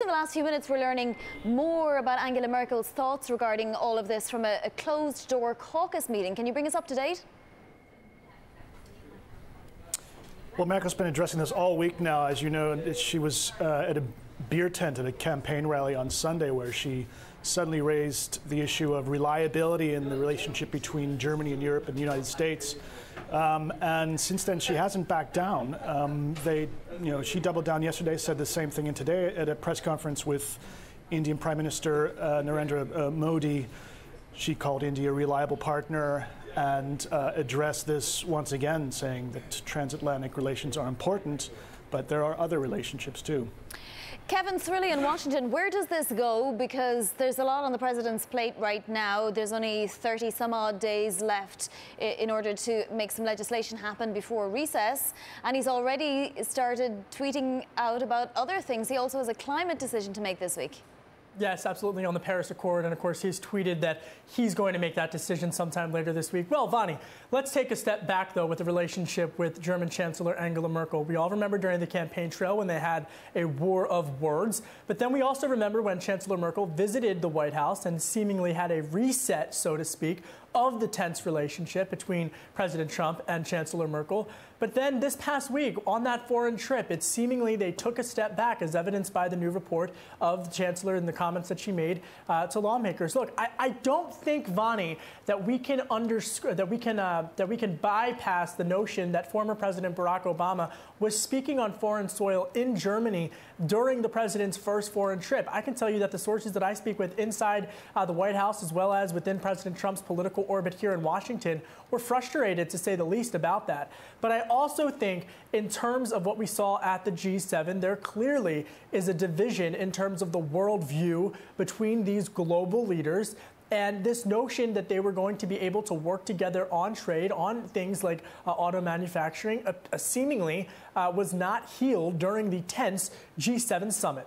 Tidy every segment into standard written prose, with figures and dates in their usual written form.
In the last few minutes, we're learning more about Angela Merkel's thoughts regarding all of this from a closed-door caucus meeting. Can you bring us up to date? Well, Merkel's been addressing this all week now. As you know, she was at a beer tent at a campaign rally on Sunday where she suddenly raised the issue of reliability in the relationship between Germany and Europe and the United States. And since then, she hasn't backed down. She doubled down yesterday, said the same thing, and today at a press conference with Indian Prime Minister Narendra Modi, she called India a reliable partner and addressed this once again, saying that transatlantic relations are important, but there are other relationships too. Kevin, Cirilli in Washington, where does this go? Because there's a lot on the president's plate right now. There's only 30 some odd days left in order to make some legislation happen before recess. And he's already started tweeting out about other things. He also has a climate decision to make this week. Yes, absolutely, on the Paris Accord. And of course, he's tweeted that he's going to make that decision sometime later this week. Well, Vani, let's take a step back, though, with the relationship with German Chancellor Angela Merkel. We all remember during the campaign trail when they had a war of words. But then we also remember when Chancellor Merkel visited the White House and seemingly had a reset, so to speak, of the tense relationship between President Trump and Chancellor Merkel. But then this past week, on that foreign trip, it seemingly they took a step back, as evidenced by the new report of the Chancellor and the comments that she made to lawmakers. Look, I don't think, Vani, that we can bypass the notion that former President Barack Obama was speaking on foreign soil in Germany during the president's first foreign trip. I can tell you that the sources that I speak with inside the White House, as well as within President Trump's political orbit here in Washington, were frustrated, to say the least, about that. But I also think in terms of what we saw at the G7, there clearly is a division in terms of the worldview between these global leaders. And this notion that they were going to be able to work together on trade, on things like auto manufacturing, seemingly was not healed during the tense G7 summit.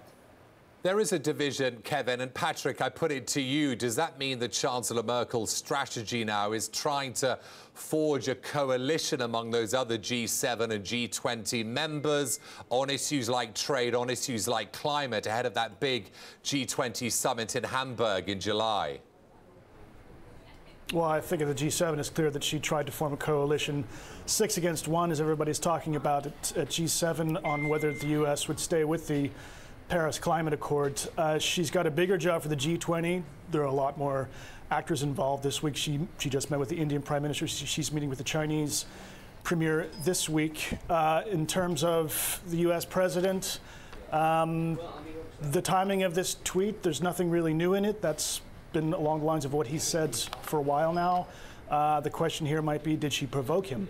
There is a division, Kevin, and Patrick, I put it to you. Does that mean that Chancellor Merkel's strategy now is trying to forge a coalition among those other G7 and G20 members on issues like trade, on issues like climate, ahead of that big G20 summit in Hamburg in July? Well, I think at the G7 it's clear that she tried to form a coalition 6 against 1, as everybody's talking about at G7, on whether the U.S. would stay with the Paris Climate Accord. She's got a bigger job for the G20. There are a lot more actors involved this week. She just met with the Indian Prime Minister. She's meeting with the Chinese Premier this week. In terms of the U.S. President, the timing of this tweet, there's nothing really new in it. That's been along the lines of what he said for a while now. The question here might be, did she provoke him?